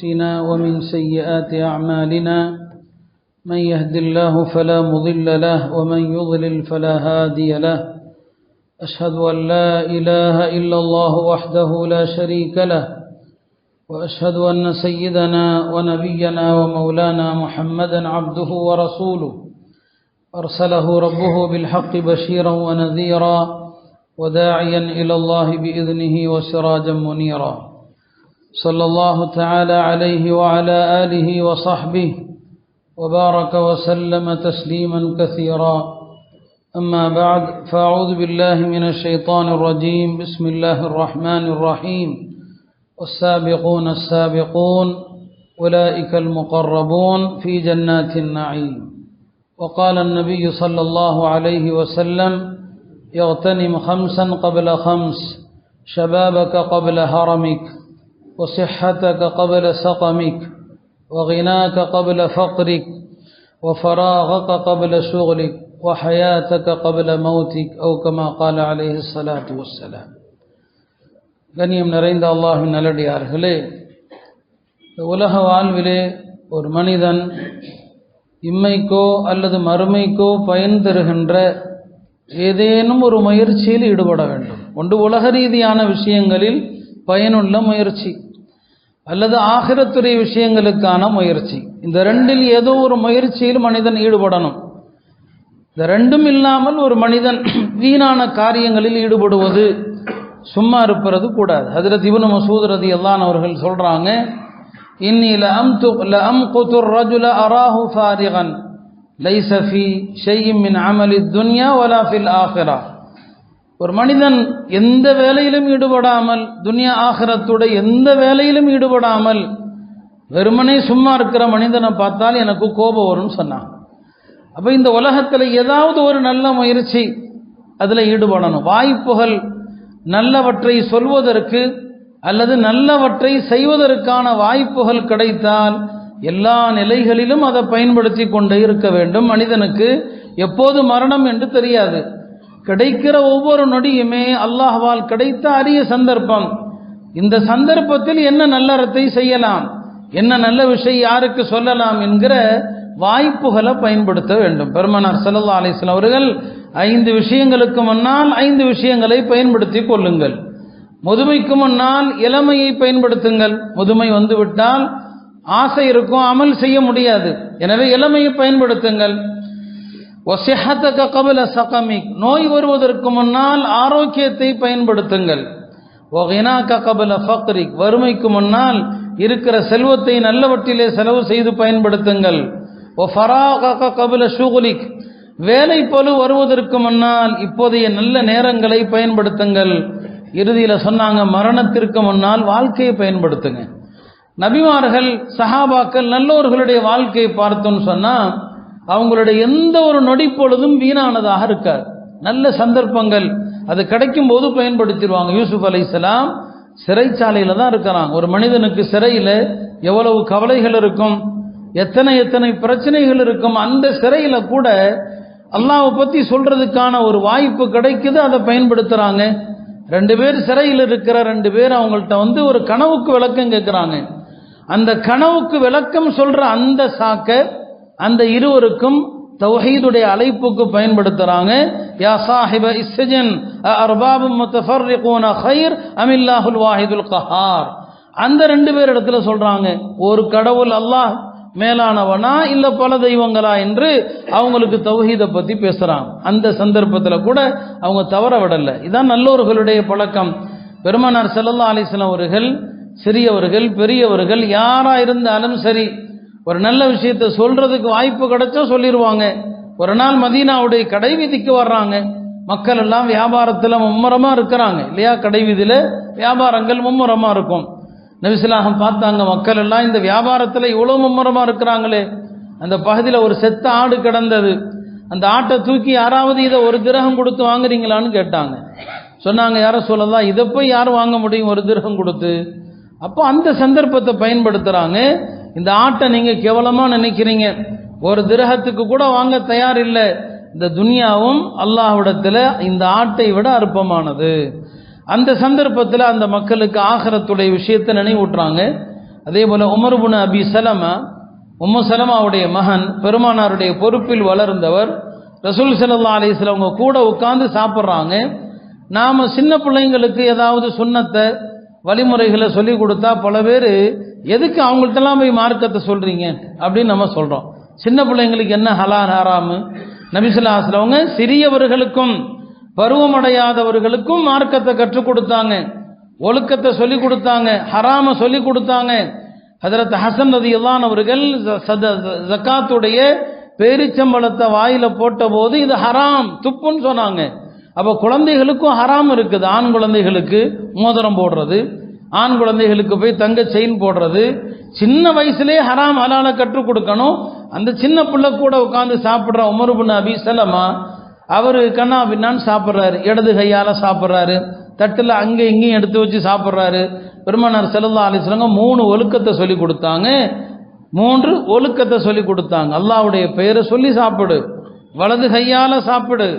ومن سيئات أعمالنا من يهد الله فلا مضل له ومن يضلل فلا هادي له أشهد أن لا إله إلا الله وحده لا شريك له وأشهد أن سيدنا ونبينا ومولانا محمدا عبده ورسوله أرسله ربه بالحق بشيرا ونذيرا وداعيا إلى الله بإذنه وسراجا منيرا صلى الله تعالى عليه وعلى آله وصحبه وبارك وسلم تسليما كثيرا أما بعد فأعوذ بالله من الشيطان الرجيم بسم الله الرحمن الرحيم والسابقون السابقون أولئك المقربون في جنات النعيم وقال النبي صلى الله عليه وسلم يغتنم خمسا قبل خمس شبابك قبل هرمك وصحتك قبل سقمك وغناك قبل فقرك وفراغك قبل شغلك وحياتك قبل موتك أو كما قال عليه الصلاة والسلام. கண்ணியம் நிறைந்த அல்லாஹ்வின் நல்லடியார்களே, உலக வாழ்விலே ஒரு மனிதன் இம்மைக்கோ அல்லது மறுமைக்கோ பயன் தருகின்ற ஏதேனும் ஒரு முயற்சியில் ஈடுபட வேண்டும். ஒன்று உலக ரீதியான விஷயங்களில் பயனுள்ள முயற்சி அல்லது ஆகிரத்துறை விஷயங்களுக்கான முயற்சி. இந்த ரெண்டில் ஏதோ ஒரு முயற்சியில் மனிதன் ஈடுபடணும். இந்த ரெண்டும் இல்லாமல் ஒரு மனிதன் வீணான காரியங்களில் ஈடுபடுவது, சும்மா இருப்பது கூடாது. ஹஜ்ரத் இப்னு மஸ்ஊத் ரலியல்லாஹு அன்ஹு அவர்கள் சொல்றாங்க, இன்னி லஅம்குது الرجل أراه فارغا ليس في شيء من عمل الدنيا ولا في الآخرة. ஒரு மனிதன் எந்த வேலையிலும் ஈடுபடாமல், துன்யா ஆகிரத்துடைய எந்த வேலையிலும் ஈடுபடாமல் வெறுமனே சும்மா இருக்கிற மனிதனை பார்த்தால் எனக்கு கோபம் வரும்னு சொன்னான். அப்போ இந்த உலகத்தில் ஏதாவது ஒரு நல்ல முயற்சி அதில் ஈடுபடணும். வாய்ப்புகள் நல்லவற்றை சொல்வதற்கு அல்லது நல்லவற்றை செய்வதற்கான வாய்ப்புகள் கிடைத்தால் எல்லா நிலைகளிலும் அதை பயன்படுத்தி கொண்டே இருக்க வேண்டும். மனிதனுக்கு எப்போது மரணம் என்று தெரியாது. கிடைக்கிற ஒவ்வொரு நொடியுமே அல்லாஹ்வால் கிடைத்த அரிய சந்தர்ப்பம். இந்த சந்தர்ப்பத்தில் என்ன நல்லறத்தை செய்யலாம், என்ன நல்ல விஷயம் யாருக்கு சொல்லலாம் என்கிற வாய்ப்புகளை பயன்படுத்த வேண்டும். பெருமானார் ஸல்லல்லாஹு அலைஹி வஸல்லம் அவர்கள் 5 விஷயங்களுக்கு முன்னால் 5 விஷயங்களை பயன்படுத்தி கொள்ளுங்கள். முதுமைக்கு முன்னால் இளமையை பயன்படுத்துங்கள். முதுமை வந்துவிட்டால் ஆசை இருக்கும், அமல் செய்ய முடியாது. எனவே இளமையை பயன்படுத்துங்கள். வஸிஹத்தக கபல சகமிக், நோய் வருவதற்கு முன்னால் ஆரோக்கியத்தை பயன்படுத்துங்கள். வகினாக கபல ஃபக்ரிக், வறுமைக்கு முன்னால் இருக்கிற செல்வத்தை நல்லவற்றிலே செலவு செய்து பயன்படுத்துங்கள். வஃபராகக கபல ஷுகுலிக், வேலை பளு வருவதற்கு முன்னால் இப்போதைய நல்ல நேரங்களை பயன்படுத்துங்கள். இறுதியில் சொன்னாங்க, மரணத்திற்கு முன்னால் வாழ்க்கையை பயன்படுத்துங்க. நபிமார்கள், சஹாபாக்கள், நல்லோர்களுடைய வாழ்க்கையை பார்த்தோன்னு சொன்னா அவங்களுடைய எந்த ஒரு நொடி பொழுதும் வீணானதாக இருக்காது. நல்ல சந்தர்ப்பங்கள் அது கிடைக்கும் போது பயன்படுத்திடுவாங்க. யூசுப் அலைஹிஸ்ஸலாம் சிறைச்சாலையில தான் இருக்கிறாங்க. ஒரு மனிதனுக்கு சிறையில் எவ்வளவு கவலைகள் இருக்கும், எத்தனை பிரச்சனைகள் இருக்கும். அந்த சிறையில கூட அல்லாஹ்வை பத்தி சொல்றதுக்கான ஒரு வாய்ப்பு கிடைக்குது, அதை பயன்படுத்துறாங்க. 2 பேர் சிறையில் இருக்கிற 2 பேர் அவங்கள்ட்ட ஒரு கனவுக்கு விளக்கம் கேட்கிறாங்க. அந்த கனவுக்கு விளக்கம் சொல்ற அந்த சாக்க அந்த இருவருக்கும் தௌஹீதுடைய அழைப்புக்கு பயன்படுத்துறாங்க. யா சாஹிப இஸ்ஸஜன் அர்பாபும் முத்தஃபர்ரிகூன கைர் அமில்லாஹுல் வாஹிதுல் கஹார். அந்த 2 பேர் இடத்துல சொல்றாங்க, ஒரு கடவுள் அல்லாஹ் மேலானவனா இல்ல பல தெய்வங்களா என்று அவங்களுக்கு தௌஹீதை பத்தி பேசுறாங்க. அந்த சந்தர்ப்பத்தில் கூட அவங்க தவற விடல. இதான் நல்லோர்களுடைய பழக்கம். பெருமானார் ஸல்லல்லாஹு அலைஹி வஸல்லம் அவர்கள் சிறியவர்கள் பெரியவர்கள் யாரா இருந்தாலும் சரி, ஒரு நல்ல விஷயத்தை சொல்றதுக்கு வாய்ப்பு கிடைச்சா சொல்லிடுவாங்க. ஒரு நாள் மதீனாவுடைய கடை வீதிக்கு வர்றாங்க. மக்கள் எல்லாம் வியாபாரத்தில் மும்முரமா இருக்கிறாங்க இல்லையா? கடை வீதியில வியாபாரங்கள் மும்முரமா இருக்கும். நபி ஸல்லல்லாஹு அலைஹி வஸல்லம் பார்த்தாங்க, மக்கள் எல்லாம் இந்த வியாபாரத்தில் இவ்வளவு மும்முரமா இருக்கிறாங்களே. அந்த பகுதியில் ஒரு செத்த ஆடு கிடந்தது. அந்த ஆட்டை தூக்கி யாராவது இதை 1 திரகம் கொடுத்து வாங்குறீங்களான்னு கேட்டாங்க. சொன்னாங்க, யார சொல்லலாம், இதை போய் யார் வாங்க முடியும் 1 திரகம் கொடுத்து? அப்போ அந்த சந்தர்ப்பத்தை பயன்படுத்துறாங்க. இந்த ஆட்டை நீங்க கேவலமா நினைக்கிறீங்க, 1 திரகத்துக்கு கூட வாங்க தயார் இல்லை. இந்த துனியாவும் அல்லாஹ்விடத்தில் இந்த ஆட்டை விட அற்பமானது. அந்த சந்தர்ப்பத்தில் அந்த மக்களுக்கு ஆகிரத்துடைய விஷயத்தை நினைவூட்டுறாங்க. அதே போல உமர் இப்னு அபி சலமா, உம்மு சலமாவுடைய மகன், பெருமானாருடைய பொறுப்பில் வளர்ந்தவர். ரசூல் ஸல்லல்லாஹு அலைஹி வஸல்லம் அவங்க கூட உட்கார்ந்து சாப்பிட்றாங்க. நாம சின்ன பிள்ளைங்களுக்கு ஏதாவது சுன்னத்தை வழிமுறைகளை சொல்லி கொடுத்தா பல பேர் எதுக்கு அவங்கள்ட்டெல்லாம் போய் மார்க்கத்தை சொல்றீங்க அப்படின்னு நம்ம சொல்றோம். சின்ன பிள்ளைங்களுக்கு என்ன ஹலால் ஹராமு? நபி ஸல்லல்லாஹு அலைஹி வஸல்லம் அவங்க சிறியவர்களுக்கும் பருவமடையாதவர்களுக்கும் மார்க்கத்தை கற்றுக் கொடுத்தாங்க, ஒழுக்கத்தை சொல்லி கொடுத்தாங்க, ஹராம சொல்லி கொடுத்தாங்க. ஹஜ்ரத் ஹசன் ரலியல்லாஹு அன்ஹு அவர்கள் ஜகாத்துடைய பேரிச்சம்பழத்தை வாயில போட்ட போது இது ஹராம் துப்புன்னு சொன்னாங்க. அப்ப குழந்தைகளுக்கும் ஹராம் இருக்குது. ஆண் குழந்தைகளுக்கு மோதிரம் போடுறது, ஆண் குழந்தைகளுக்கு போய் தங்க செயின் போடுறது, சின்ன வயசுலேயே ஹராம் ஹலால கற்றுக் கொடுக்கணும். அந்த சின்ன பிள்ளை கூட உட்கார்ந்து சாப்பிட்ற உமர் இப்னு அபி சலமா அவரு கண்ணா பின்னான்னு சாப்பிட்றாரு, இடது கையால சாப்பிட்றாரு, தட்டுல அங்கே இங்கேயும் எடுத்து வச்சு சாப்பிட்றாரு. பெருமானார் ஸல்லல்லாஹு அலைஹி வஸல்லம் 3 ஒழுக்கத்தை சொல்லி கொடுத்தாங்க. 3 ஒழுக்கத்தை சொல்லி கொடுத்தாங்க. அல்லாஹ்வுடைய பெயரை சொல்லி சாப்பிடு, வலது கையால சாப்பிடு,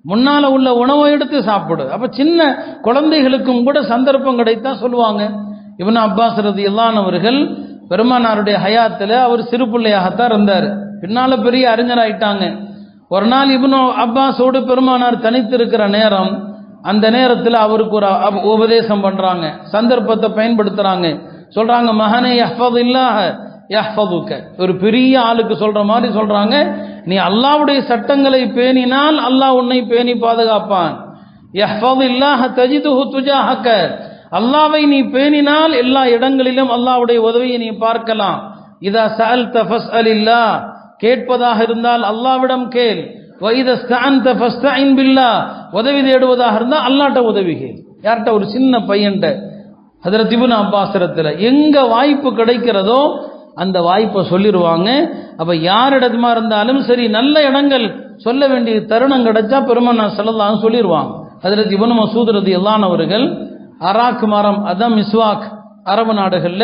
முன்னால உள்ள உணவை எடுத்து சாப்பிடு. அப்ப சின்ன குழந்தைகளுக்கும் கூட சந்தர்ப்பம் கிடைத்தா சொல்லுவாங்க. இப்னு அப்பாஸ் ரலியல்லாஹு அன்ஹு அவர்கள் பெருமானாருடைய ஹயாத்துல அவர் சிறு பிள்ளையாகத்தான் இருந்தார், பின்னால பெரிய அறிஞராயிட்டாங்க. ஒரு நாள் இப்னு அப்பாஸோடு பெருமானார் தனித்து இருக்கிற நேரம், அந்த நேரத்தில் அவருக்கு ஒரு உபதேசம் பண்றாங்க, சந்தர்ப்பத்தை பயன்படுத்துறாங்க. சொல்றாங்க, மகனே யஹ்ஃபதுல்லாஹ யஹ்ஃபதுக. ஒரு பெரிய ஆளுக்கு சொல்ற மாதிரி சொல்றாங்க, நீ அல்லாஹ்வுடைய சட்டங்களை பேணினால் அல்லாஹ் உன்னை பேணி பாதுகாப்பான். யஹ்ஃபதுல்லாஹ தஜிதுஹு துஜாஹக. அல்லாஹ்வை நீ பேணினால் எல்லா இடங்களிலும் அல்லாஹ்வுடைய உதவியை நீ பார்க்கலாம். இதா சஅல்த ஃபஸ்அலில்லாஹ். கேட்பதாக இருந்தால் அல்லாஹ்விடம் கேள். வைத ஸ்தஅன்த ஃபஸ்தஇன் பில்லாஹ். உதவி தேடுவதாக இருந்தால் அல்லாஹ்ட்ட உதவி கேள். யார்கிட்ட? ஒரு சின்ன பையன்ட்ட. ஹஜ்ரத் இப்னு அப்பாஸ் ரலியல்லாஹு அன்ஹு எங்க வாய்ப்பு கிடைக்கிறதோ அந்த வாய்ப்பை சொல்லிடுவாங்க. அப்ப யாரிடமா இருந்தாலும் சரி, நல்ல இடங்கள் சொல்ல வேண்டிய தருணம் கிடைச்சா பெருமானார் ஸல்லல்லாஹு அலைஹி சொல்லிடுவாங்க. ஹஜ்ரத் இப்னு மஸ்ஊத் ரலியல்லாஹு அன்ஹு அவர்கள் அராக் மரம், அதான் மிஸ்வாக், அரபு நாடுகள்ல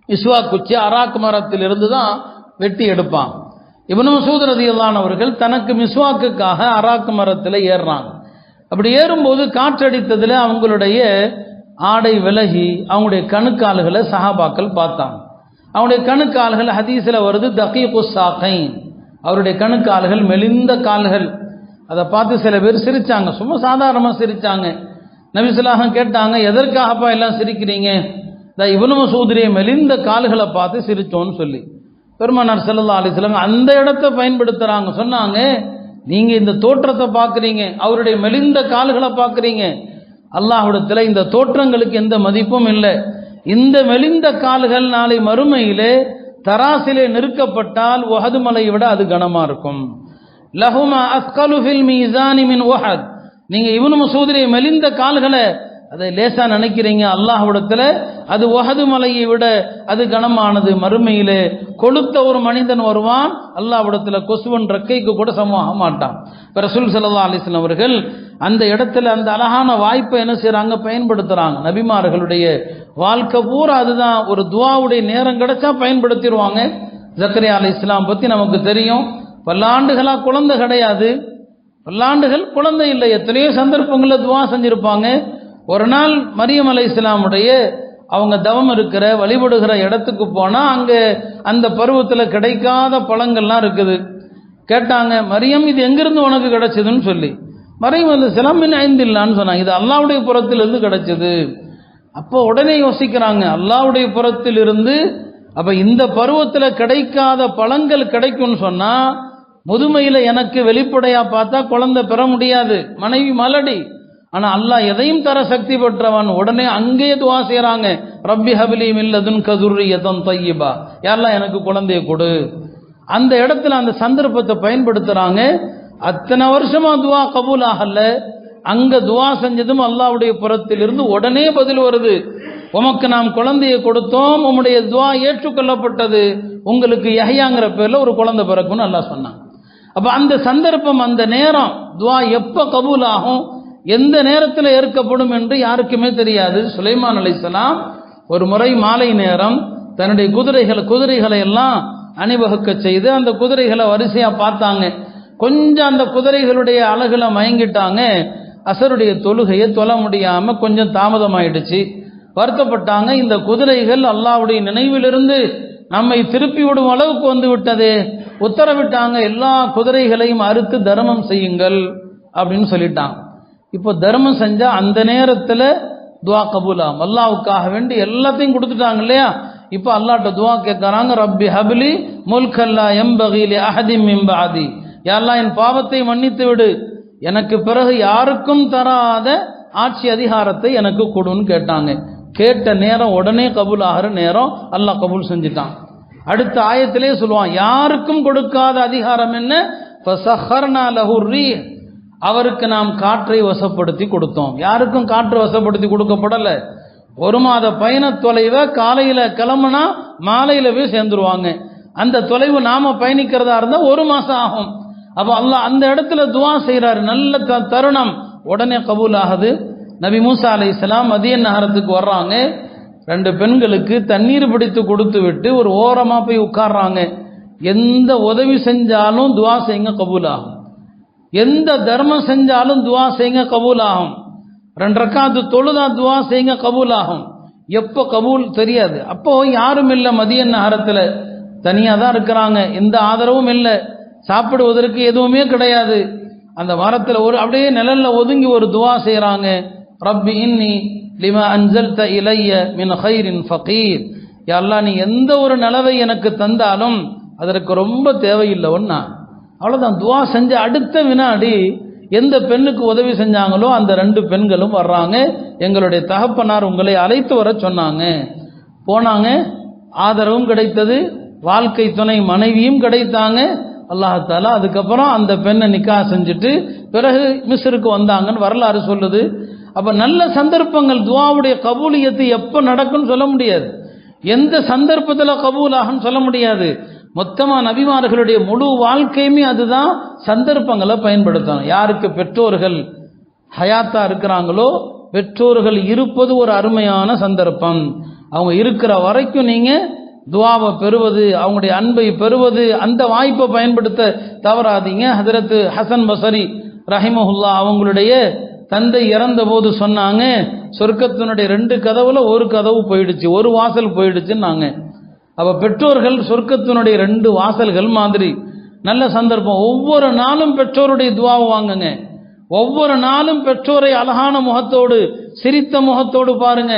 மிஸ்வாக் குச்சி அராக் மரத்தில் இருந்து தான் வெட்டி எடுப்பான். இப்னு மஸ்ஊத் ரலியல்லாஹு அன்ஹு அவர்கள் தனக்கு மிஸ்வாக்குக்காக அராக் மரத்தில் ஏறுறாங்க. அப்படி ஏறும்போது காற்றடித்ததுல அவங்களுடைய ஆடை விலகி அவங்களுடைய கணுக்கால்களை சஹாபாக்கள் பார்த்தாங்க. அவனுடைய கணுக்கால்கள் ஹதீஸில் வருது தகீகுஸ் சாகைன், அவருடைய கணுக்கால்கள் மெலிந்த கால்கள். அதை பார்த்து சில பேர் சிரிச்சாங்க, சும்மா சாதாரணமாக சிரிச்சாங்க. நபி ஸல்லல்லாஹு அலைஹி வஸல்லம் கேட்டாங்க, எதற்காகப்பா எல்லாம் சிரிக்கிறீங்க? இப்னு மஸ்ஊதுடைய மெலிந்த கால்களை பார்த்து சிரிச்சோன்னு சொல்லி பெருமானார் ஸல்லல்லாஹு அலைஹி வஸல்லம் அந்த இடத்தை பயன்படுத்துறாங்க. சொன்னாங்க, நீங்க இந்த தோற்றத்தை பார்க்குறீங்க, அவருடைய மெலிந்த கால்களை பார்க்குறீங்க. அல்லாஹ்விடத்துல இந்த தோற்றங்களுக்கு எந்த மதிப்பும் இல்லை. இந்த மெலிந்த கால்கள் நாளை மறுமையிலே தராசிலே நிறுக்கப்பட்டால் உஹது மலையை விட அது கனமா இருக்கும். லஹுமா அஸ்கலு ஃபில் மீசானி மின் உஹத். நீங்க இப்னு மஸ்ஊதுடைய மெலிந்த கால்களை அதை லேசா நினைக்கிறீங்க, அல்லாஹ்விடத்துல அது உஹது மலையை விட அது கனமானது. மறுமையிலே கொளுத்த ஒரு மனிதன் வருவான், அல்லாஹ்விடத்துல கொசுவன் ரெக்கைக்கு கூட சமமாக மாட்டான். இப்ப ரசூல் ஸல்லல்லாஹு அலைஹி வஸல்லம் அவர்கள் அந்த இடத்துல அந்த அழகான வாய்ப்பை என்ன செய்யறாங்க? பயன்படுத்துறாங்க. நபிமார்களுடைய வாழ்க்கை பூரா அதுதான். ஒரு துஆவுடைய நேரம் கிடைச்சா பயன்படுத்திடுவாங்க. ஜக்கரியா அலைஹிஸ்ஸலாம் பத்தி நமக்கு தெரியும். பல்லாண்டுகளா குழந்தை கிடையாது, பல்லாண்டுகள் குழந்தை இல்லை. எத்தனையோ சந்தர்ப்பங்களில் துஆ செஞ்சிருப்பாங்க. ஒரு நாள் மரியம் அலைஹிஸ்ஸலாமுடைய அவங்க தவம் இருக்கிற வழிபடுகிற இடத்துக்கு போனா அங்க அந்த பருவத்தில் கிடைக்காத பழங்கள்லாம் இருக்குது. கேட்டாங்க, மரியம் இது எங்கிருந்து உனக்கு கிடைச்சதுன்னு சொல்லி. மரியம் அலைஹிஸ்ஸலாம் மின் ஐந்தில்லான்னு சொன்னாங்க, இது அல்லாஹ்வுடைய புறத்திலிருந்து கிடைச்சது. அப்போ உடனே யோசிக்கிறாங்க, அல்லாஹ்வுடைய புறத்தில் இருந்து அப்ப இந்த பருவத்தில் கிடைக்காத பழங்கள் கிடைக்கும்னு சொன்னா முதுமையில எனக்கு வெளிப்படையா பார்த்தா குழந்தை பெற முடியாது, மனைவி மலடி. ஆனா அல்லாஹ் எதையும் தர சக்தி பெற்றவன். உடனே அங்கே துஆ செய்றாங்க, ரப்பி ஹப்லி மின் லதுன்க ذُرِّيَّةً طَيِّبَةً. யா அல்லாஹ் எனக்கு குழந்தையை கொடு. அந்த இடத்துல அந்த சந்தர்ப்பத்தை பயன்படுத்துறாங்க. அத்தனை வருஷமா துஆ கபூல் ஆகல, அங்க துஆ செஞ்சதும் அல்லாஹ்வுடைய புறத்தில் இருந்து உடனே பதில் வருது. உமக்கு நாம் குழந்தையை கொடுத்தோம், உம்முடைய துஆ ஏற்றுக்கொள்ளப்பட்டது, உங்களுக்கு யஹ்யாங்கிற பேர்ல ஒரு குழந்தை பிறக்கும்னு அல்லாஹ் சொன்னான். அப்ப அந்த சந்தர்ப்பம், அந்த நேரம், துஆ எப்ப கபூல் ஆகும், எந்த நேரத்தில் ஏற்கப்படும் என்று யாருக்குமே தெரியாது. சுலைமான் அலைஹிஸ்ஸலாம் ஒரு முறை மாலை நேரம் தன்னுடைய குதிரைகளை எல்லாம் அணிவகுக்க செய்து அந்த குதிரைகளை வரிசையா பார்த்தாங்க. கொஞ்சம் அந்த குதிரைகளுடைய அழகுல மயங்கிட்டாங்க. அசருடைய தொழுகையை தொழ முடியாம கொஞ்சம் தாமதமாயிடுச்சு. வருத்தப்பட்டாங்க. இந்த குதிரைகள் அல்லாஹ்வுடைய நினைவிலிருந்து நம்மை திருப்பி விடும் அளவுக்கு வந்து விட்டதே, உத்தரவிட்டாங்க எல்லா குதிரைகளையும் அறுத்து தர்மம் செய்யுங்கள் அப்படின்னு சொல்லிட்டாங்க. இப்போ தர்மம் செஞ்சா அந்த நேரத்தில் துவா கபூலாம், அல்லாஹ்வுக்காக வேண்டி எல்லாத்தையும் கொடுத்துட்டாங்க இல்லையா. இப்போ அல்லாஹ்ட்ட துவா கேட்கறாங்க, ரப்பி ஹப்லி முல்கல்லா யம்பகி லி அஹதின் மின் பஅதி, யா அல்லாஹ் என் பாவத்தை மன்னித்து விடு, எனக்கு பிறகு யாருக்கும் தராத ஆட்சி அதிகாரத்தை எனக்கு கொடுன்னு கேட்டாங்க. கேட்ட நேரம் உடனே கபூல் ஆகிற நேரம் அல்லாஹ் கபூல் செஞ்சுட்டான். அடுத்த ஆயத்திலே சொல்லுவான், யாருக்கும் கொடுக்காத அதிகாரம் என்ன, ஃபஸஹர்னா லஹு ரீஹ், அவருக்கு நாம் காற்றை வசப்படுத்தி கொடுத்தோம். யாருக்கும் காற்று வசப்படுத்தி கொடுக்கப்படல. 1 மாத பயண தொலைவை காலையில கிளம்புனா மாலையில போய் சேர்ந்துருவாங்க. அந்த தொலைவு நாம பயணிக்கிறதா இருந்தா 1 மாசம் ஆகும். அப்போ அல்லாஹ் அந்த இடத்துல துவா செய்யறாரு, நல்ல தருணம், உடனே கபூல் ஆகுது. நபி மூசா அலைஹிஸ்ஸலாம் மதியன் நகரத்துக்கு வர்றாங்க. 2 பெண்களுக்கு தண்ணீர் பிடித்து கொடுத்து விட்டு ஒரு ஓரமா போய் உட்கார்றாங்க. எந்த உதவி செஞ்சாலும் துவா செய்யுங்க கபூல் ஆகும், எந்த தர்மம் செஞ்சாலும் துவா செய்யுங்க கபூல் ஆகும், 2 ரக்காத்து தொழுதா துவா செய்யுங்க கபூல் ஆகும். எப்போ கபூல் தெரியாது. அப்போ யாரும் இல்லை, மதியன் நகரத்தில் தனியாக தான் இருக்கிறாங்க, எந்த ஆதரவும் இல்லை, சாப்பிடுவதற்கு எதுவுமே கிடையாது. அந்த மரத்தில் அப்படியே நிழல்ல ஒதுங்கி ஒரு துவா செய்கிறாங்க, ரப்பி இன்னி லிமா அன்சல்த இலைய மின் ஹைரின் ஃபகீர், யா அல்லாஹ் நீ எந்த ஒரு நிலவை எனக்கு தந்தாலும் அதற்கு ரொம்ப தேவையில்லைன்னா. அவ்வளோதான். துவா செஞ்ச அடுத்த வினாடி எந்த பெண்ணுக்கு உதவி செஞ்சாங்களோ அந்த 2 பெண்களும் வர்றாங்க, எங்களுடைய தகப்பனார் உங்களை அழைத்து வர சொன்னாங்க. போனாங்க, ஆதரவும் கிடைத்தது, வாழ்க்கை துணை மனைவியும் கிடைத்தாங்க. அல்லாஹ் அதுக்கப்புறம் அந்த பெண்ணை நிக்கா செஞ்சுட்டு பிறகு மிஸ்ருக்கு வந்தாங்கன்னு வரலாறு சொல்லுது. அப்ப நல்ல சந்தர்ப்பங்கள், துவாவுடைய கபூலியத்து எப்ப நடக்கும்னு சொல்ல முடியாது, எந்த சந்தர்ப்பத்தில் கபூல் ஆகும்னு சொல்ல முடியாது. மொத்தமா நபிமார்களுடைய முழு வாழ்க்கையுமே அதுதான், சந்தர்ப்பங்களை பயன்படுத்தணும். யாருக்கு பெற்றோர்கள் ஹயாத்தா இருக்கிறாங்களோ, பெற்றோர்கள் இருப்பது ஒரு அருமையான சந்தர்ப்பம். அவங்க இருக்கிற வரைக்கும் நீங்க துவாவை பெறுவது, அவங்களுடைய அன்பை பெறுவது, அந்த வாய்ப்பை பயன்படுத்த தவறாதீங்க. ஹஜரத் ஹசன் பஸரி ரஹிமஹுல்லா அவங்களுடைய தந்தை இறந்த போது சொன்னாங்க, சொர்க்கத்தினுடைய 2 கதவுல ஒரு கதவு போயிடுச்சு, ஒரு வாசல் போயிடுச்சுன்னாங்க. அப்ப பெற்றோர்கள் சொர்க்கத்தினுடைய 2 வாசல்கள் மாதிரி. நல்ல சந்தர்ப்பம். ஒவ்வொரு நாளும் பெற்றோருடைய துவாவை வாங்குங்க. ஒவ்வொரு நாளும் பெற்றோரை அழகான முகத்தோடு, சிரித்த முகத்தோடு பாருங்க.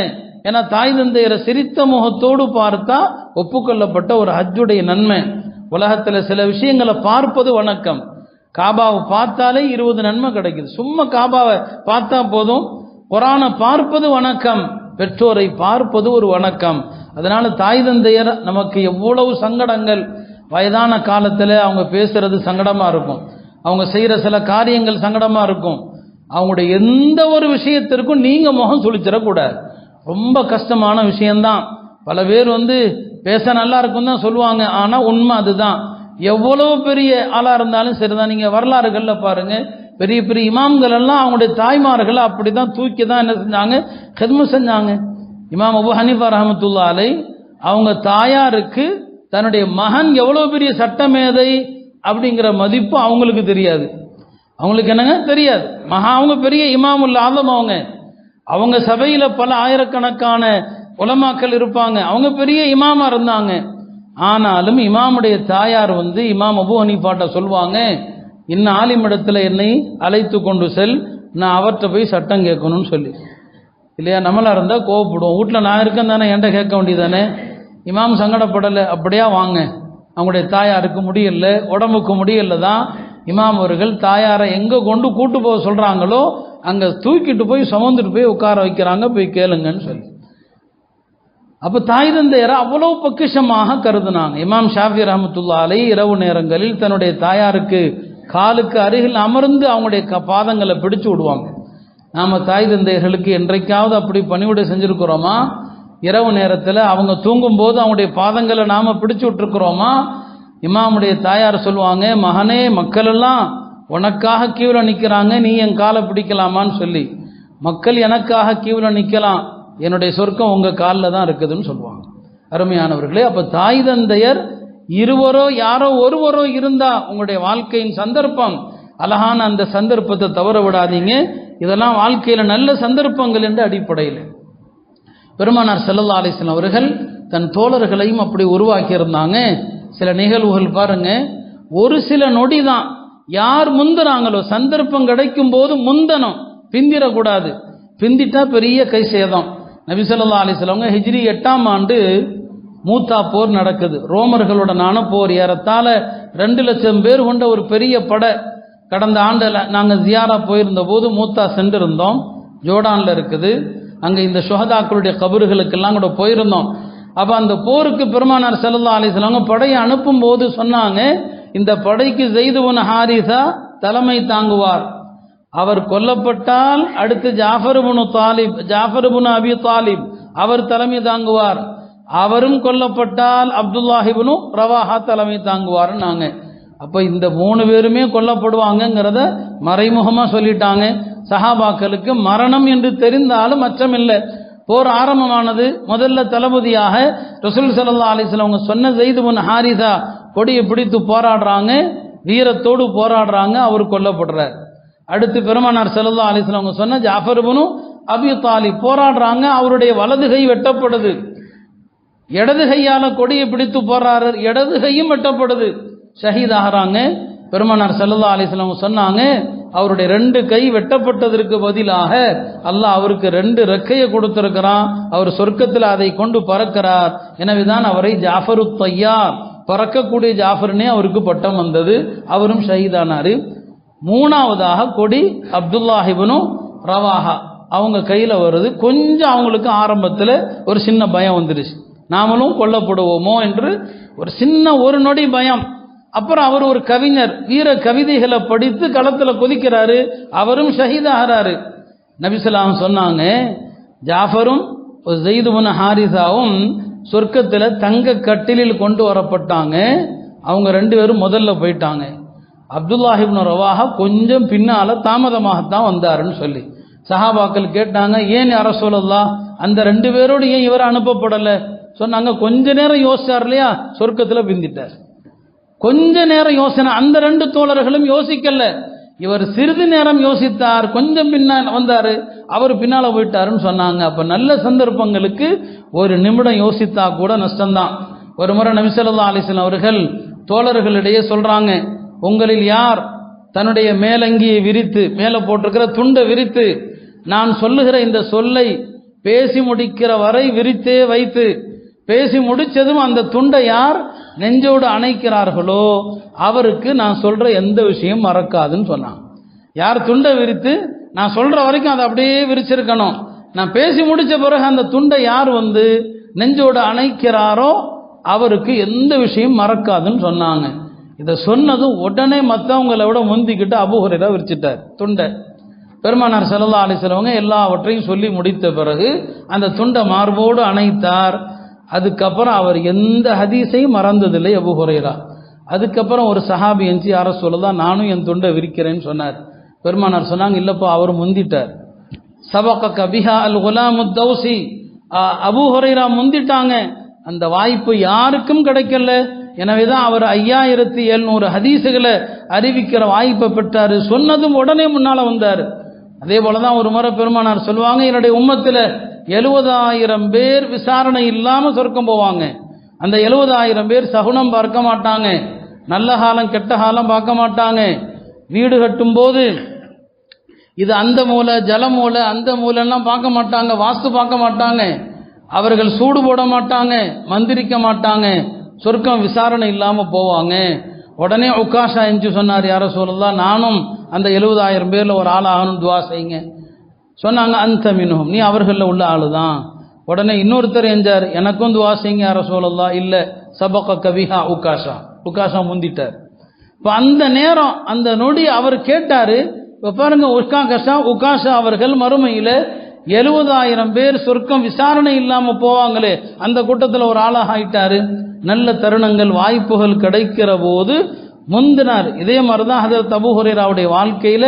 ஏன்னா தாய் தந்தையரை சிரித்த முகத்தோடு பார்த்தா ஒப்புக்கொள்ளப்பட்ட ஒரு ஹஜ்ஜுடைய நன்மை. உலகத்தில் சில விஷயங்களை பார்ப்பது வணக்கம். காபாவை பார்த்தாலே 20 நன்மை கிடைக்குது. சும்மா காபாவை பார்த்தா போதும். குர்ஆனை பார்ப்பது வணக்கம், பெற்றோரை பார்ப்பது ஒரு வணக்கம். அதனால தாய் தந்தையர் நமக்கு எவ்வளவு சங்கடங்கள், வயதான காலத்தில் அவங்க பேசுறது சங்கடமா இருக்கும், அவங்க செய்யற சில காரியங்கள் சங்கடமா இருக்கும். அவங்களுடைய எந்த ஒரு விஷயத்திற்கும் நீங்க முகம் சுளிச்சிடக்கூடாது. ரொம்ப கஷ்டமான விஷயம்தான். பல பேர் பேச நல்லா இருக்கும் தான் சொல்லுவாங்க, ஆனா உண்மை அதுதான். எவ்வளவு பெரிய ஆளா இருந்தாலும் சரிதான். நீங்க வரலாறுகள்ல பாருங்க, பெரிய பெரிய இமாம்கள் எல்லாம் அவங்களுடைய தாய்மார்களை அப்படிதான் தூக்கி தான் என்ன செஞ்சாங்க, ஹித்மத் செஞ்சாங்க. இமாம் அபு ஹனீஃபா ரஹ்மத்துல்லாஹி அலைஹி அவங்க தாயாருக்கு தன்னுடைய மகன் எவ்வளவு பெரிய சட்டமேதை அப்படிங்கிற மதிப்பு அவங்களுக்கு தெரியாது. அவங்களுக்கு என்னங்க தெரியாது. அவங்க பெரிய இமாமுல் ஆலம், அவங்க சபையில பல ஆயிரக்கணக்கான உலமாக்கள் இருப்பாங்க, அவங்க பெரிய இமாமா இருந்தாங்க. ஆனாலும் இமாமுடைய தாயார் இமாம் அபு ஹனீஃபாட்ட சொல்லுவாங்க, இன்னும் ஆலிமிடத்தில் என்னை அழைத்து கொண்டு செல், நான் அவர்கிட்ட போய் சட்டம் கேட்கணும்னு சொல்லி. இல்லையா, நம்மளா இருந்தால் கோவப்படுவோம். வீட்டில் நான் இருக்கேன் தானே, என்கிட்ட கேட்க வேண்டியதானே. இமாம் சங்கடப்படலை, அப்படியா வாங்க. அவங்களுடைய தாயாருக்கு முடியல, உடம்புக்கு முடியல தான் இமாம் அவர்கள் தாயாரை எங்கே கொண்டு கூட்டு போக சொல்கிறாங்களோ அங்கே தூக்கிட்டு போய் சுமந்துட்டு போய் உட்கார வைக்கிறாங்க, போய் கேளுங்கன்னு சொல்லி. அப்போ தாய் தந்தையரை அவ்வளோ பொக்கிஷமாக கருதுனாங்க. இமாம் ஷாஃபி ரஹ்மத்துல்லாஹி அலைஹி இரவு நேரங்களில் தன்னுடைய தாயாருக்கு காலுக்கு அருகில் அமர்ந்து அவங்களுடைய பாதங்களை பிடிச்சு விடுவாங்க. நாம் தாய் தந்தையர்களுக்கு என்றைக்காவது அப்படி பணிவிடை செஞ்சுருக்கிறோமா? இரவு நேரத்தில் அவங்க தூங்கும்போது அவங்களுடைய பாதங்களை நாம் பிடிச்சு விட்டுருக்குறோமா? இமாமுடைய தாயார் சொல்லுவாங்க, மகனே, மக்கள் எல்லாம் உனக்காக கீவில் நிற்கிறாங்க, நீ என் காலை பிடிக்கலாமான்னு சொல்லி. மக்கள் எனக்காக கீவில் நிற்கலாம், என்னுடைய சொர்க்கம் உங்கள் காலில் தான் இருக்குதுன்னு சொல்லுவாங்க. அருமையானவர்களே, அப்போ தாய் தந்தையர் இருவரோ யாரோ ஒருவரோ இருந்தா உங்களுடைய வாழ்க்கையின் சந்தர்ப்பம் அழகான அந்த சந்தர்ப்பத்தை தவற விடாதீங்க. இதெல்லாம் வாழ்க்கையில் நல்ல சந்தர்ப்பங்கள் என்ற அடிப்படையில். பெருமானார் ஸல்லல்லாஹு அலைஹி வஸல்லம் அவர்கள் தன் தோழர்களையும் அப்படி உருவாக்கி இருந்தாங்க. சில நிகழ்வுகள் பாருங்க, ஒரு சில நொடி தான், யார் முந்துறாங்களோ சந்தர்ப்பம் கிடைக்கும் போது முந்தணும், பிந்திடக்கூடாது. பிந்திட்டா பெரிய கை சேதம். நபி ஸல்லல்லாஹு அலைஹி வஸல்லம் ஹிஜ்ரி 8ஆம் ஆண்டு மூத்தா போர் நடக்குது, ரோமர்களுடனான போர். ஏறத்தாழ 2 லட்சம் பேர் கொண்ட ஒரு பெரிய படை. கடந்த ஆண்டில் நாங்கள் ஜியாரா போயிருந்த போது மூத்தா சென்றிருந்தோம், ஜோர்டானில் இருக்குது. அங்கே இந்த ஷுஹதாக்களுடைய கபறுகளுக்கெல்லாம் கூட போயிருந்தோம். அப்போ அந்த போருக்கு பெருமானார் ஸல்லல்லாஹு அலைஹி வஸல்லம் படையை அனுப்பும் போது சொன்னாங்க, இந்த படைக்கு ஸைத் இப்னு ஹாரிஸா தலைமை தாங்குவார். அவர் கொல்லப்பட்டால் அடுத்து ஜாஃபர் இப்னு அபி தாலிப் அவர் தலைமை தாங்குவார். அவரும் கொல்லப்பட்டால் அப்துல்லாஹ் இப்னு ரவாஹா தலைமை தாங்குவார். அப்போ இந்த 3 பேருமே கொல்லப்படுவாங்கங்கிறத மறைமுகமாக சொல்லிட்டாங்க. சஹாபாக்களுக்கு மரணம் என்று தெரிந்தாலும் அச்சமில்லை. போர் ஆரம்பமானது. முதல்ல தளபதியாக ரசூல் ஸல்லல்லாஹு அலைஹி வஸல்லம் சொன்ன ஸைத் இப்னு ஹாரிஸா கொடியை பிடித்து போராடுறாங்க, வீரத்தோடு போராடுறாங்க, அவர் கொல்லப்படுறார். அடுத்து பெருமானார் ஸல்லல்லாஹு அலைஹி வஸல்லம் சொன்ன ஜாஃபர் இப்னு அபி தாலிப் போராடுறாங்க, அவருடைய வலது கை வெட்டப்படுது. இடது கையால கொடியை பிடித்து போறாரு, இடது கையும் வெட்டப்படுது, ஷஹீத் ஆகிறாங்க. பெருமானார் ஸல்லல்லாஹு அலைஹி வஸல்லம் சொன்னாங்க, அவருடைய 2 கை வெட்டப்பட்டதற்கு பதிலாக அல்லாஹ் அவருக்கு 2 ரெக்கையை கொடுத்திருக்கிறான், அவர் சொர்க்கத்தில் அதை கொண்டு பறக்கிறார். எனவேதான் அவரை ஜாஃபரு தையார், பறக்கக்கூடிய ஜாஃபர்னே அவருக்கு பட்டம் வந்தது, அவரும் ஷஹீதானாரு. 3ஆவதாக கொடி அப்துல்லாஹ் இப்னு ரவாஹா அவங்க கையில் வருது. கொஞ்சம் அவங்களுக்கு ஆரம்பத்தில் ஒரு சின்ன பயம் வந்துருச்சு, நாமளும் கொல்லப்படுவோமோ என்று ஒரு சின்ன ஒரு நொடி பயம். அப்புறம் அவர் ஒரு கவிஞர், வீர கவிதைகளை படித்து களத்தில் கொதிக்கிறாரு, அவரும் ஷஹீதாகிறாரு. நபி ஸல்லல்லாஹு அலைஹி வஸல்லம் சொன்னாங்க, ஜாஃபரும் ஸைத் இப்னு ஹாரிஸாவும் சொர்க்கத்தில் தங்க கட்டிலில் கொண்டு வரப்பட்டாங்க. அவங்க 2 பேரும் முதல்ல போயிட்டாங்க. அப்துல்லாஹ் இப்னு ரவாஹா கொஞ்சம் பின்னால தாமதமாகத்தான் வந்தாருன்னு சொல்லி சஹாபாக்கள் கேட்டாங்க, ஏன் யா ரசூலல்லாஹ் அந்த 2 பேரோடு ஏன் இவர் அனுப்பப்படலை? சொன்னாங்க, கொஞ்ச நேரம் யோசிச்சார் இல்லையா, சொர்க்கத்தில் பிந்திட்டார். கொஞ்ச நேரம் யோசனை, அந்த 2 தோழர்களும் யோசிக்கல, இவர் சிறிது நேரம் யோசித்தார், கொஞ்சம் பின்னால் வந்தாரு, அவர் பின்னால போயிட்டாருன்னு சொன்னாங்க. அப்ப நல்ல சந்தர்ப்பங்களுக்கு ஒரு நிமிடம் யோசித்தா கூட நஷ்டம்தான். ஒரு முறை நபி ஸல்லல்லாஹு அலைஹி வஸல்லம் அவர்கள் தோழர்களிடையே சொல்றாங்க, உங்களில் யார் தன்னுடைய மேலங்கியை விரித்து, மேலே போட்டிருக்கிற துண்டை விரித்து, நான் சொல்லுகிற இந்த சொல்லை பேசி முடிக்கிற வரை விரித்தே வைத்து, பேசி முடிச்சதும் அந்த துண்டை யார் நெஞ்சோடு அணைக்கிறார்களோ அவருக்கு நான் சொல்ற எந்த விஷயம் மறக்காதுன்னு சொன்னான். யார் துண்டை விரித்து நான் சொல்ற வரைக்கும் அதை அப்படியே விரிச்சிருக்கணும், நான் பேசி முடிச்ச பிறகு அந்த துண்டை யார் நெஞ்சோடு அணைக்கிறாரோ அவருக்கு எந்த விஷயம் மறக்காதுன்னு சொன்னாங்க. இதை சொன்னதும் உடனே மற்றவங்களை விட முந்திக்கிட்டு அபூ ஹுரைரா விரிச்சிட்டார் துண்டை. பெருமானார் ஸல்லல்லாஹு அலைஹி வஸல்லம் எல்லாவற்றையும் சொல்லி முடித்த பிறகு அந்த துண்டை மார்போடு அணைத்தார். அதுக்கப்புறம் அவர் எந்த ஹதீஸையும் மறந்ததில்லை அபூ ஹுரைரா. அதுக்கப்புறம் ஒரு சஹாபி எஞ்சி, யார சொல்லலாம், நானும் என் துண்டை விரிக்கிறேன்னு சொன்னார். பெருமானார் சொன்னாங்க, இல்லப்பா அவர் முந்திட்டார். சபக பிஹா அல் குலாமு தௌசி, அபூ ஹுரைரா முந்திட்டாங்க, அந்த வாய்ப்பு யாருக்கும் கிடைக்கல. எனவேதான் அவர் 5700 ஹதீஸுகளை அறிவிக்கிற வாய்ப்பை பெற்றாரு. சொன்னதும் உடனே முன்னால வந்தார். அதே போலதான் ஒரு முறை பெருமானார் சொல்லுவாங்க, என்னுடைய உம்மத்தில் 70,000 பேர் விசாரணை இல்லாம சொர்க்கம் போவாங்க. அந்த 70,000 பேர் சகுனம் பார்க்க மாட்டாங்க, நல்ல காலம் கெட்ட காலம் பார்க்க மாட்டாங்க. வீடு கட்டும் போது இது அந்த மூலை ஜல மூலை அந்த மூலைலாம் பார்க்க மாட்டாங்க, வாஸ்து பார்க்க மாட்டாங்க, அவர்கள் சூடு போட மாட்டாங்க, மந்திரிக்க மாட்டாங்க, சொர்க்கம் விசாரணை இல்லாம போவாங்க. உடனே உக்காஷா என்று சொன்னார், யார சொல்லலாம், நானும் அந்த 70,000 பேர்ல ஒரு ஆளாகணும், துவா செய்யுங்க சொன்னாங்க. அந்த மின்ஹும், நீ அவர்களில் உள்ள ஆளு தான். உடனே இன்னொருத்தர் எஞ்சார், எனக்கும் துவா செய்யுங்க யார சொல்லலாம். இல்ல, சபக கபிஹா உக்காஷா, உக்காஷா முந்திட்டார். இப்போ அந்த நேரம் அந்த நொடி அவர் கேட்டாரு. இப்போ பாருங்க, உக்காஷா அவர்கள் மறுமையில் 70,000 பேர் சொர்க்கம் விசாரணை இல்லாம போவாங்களே அந்த கூட்டத்தில் ஒரு ஆளாக ஆயிட்டாரு. நல்ல தருணங்கள் வாய்ப்புகள் கிடைக்கிற போது முந்தினார். இதே மாதிரிதான் ஹதரத் அபூ ஹுரைராவுடைய வாழ்க்கையில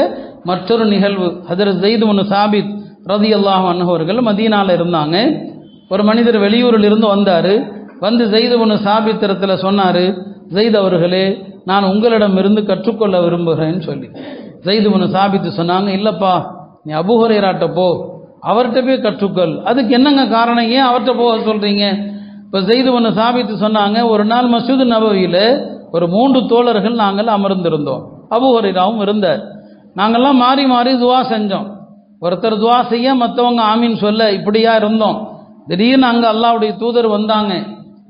மற்றொரு நிகழ்வு. ஹதரத் ஸைத் இப்னு சாபித் ரலியல்லாஹு அன்ஹு அவர்கள் மதீனால இருந்தாங்க. ஒரு மனிதர் வெளியூரில் இருந்து வந்தாரு. வந்து ஸைத் இப்னு சாபித் இடத்துல சொன்னாரு, ஸைத் அவர்களே, நான் உங்களிடமிருந்து கற்றுக்கொள்ள விரும்புகிறேன்னு சொல்லி. ஸைத் இப்னு சாபித் சொன்னாங்க, இல்லப்பா நீ அபூ ஹுரைராட்ட போ, அவர்கிட்ட போய் கற்றுக்கொள். அதுக்கு என்னங்க காரணம், ஏன் அவர்கிட்ட போக சொல்றீங்க? இப்போ ஸெய்து இப்னு சாபித் சொன்னாங்க, ஒரு நாள் மஸ்ஜிது நபவியில் ஒரு 3 தோழர்கள் நாங்கள் அமர்ந்திருந்தோம். அபூ ஹுரைராவும் இருந்தார். நாங்கள்லாம் மாறி மாறி துவா செஞ்சோம். ஒருத்தர் துவா செய்ய மற்றவங்க ஆமீன் சொல்ல, இப்படியா இருந்தோம். திடீர்னு அங்கே அல்லாஹ்வுடைய தூதர் வந்தாங்க.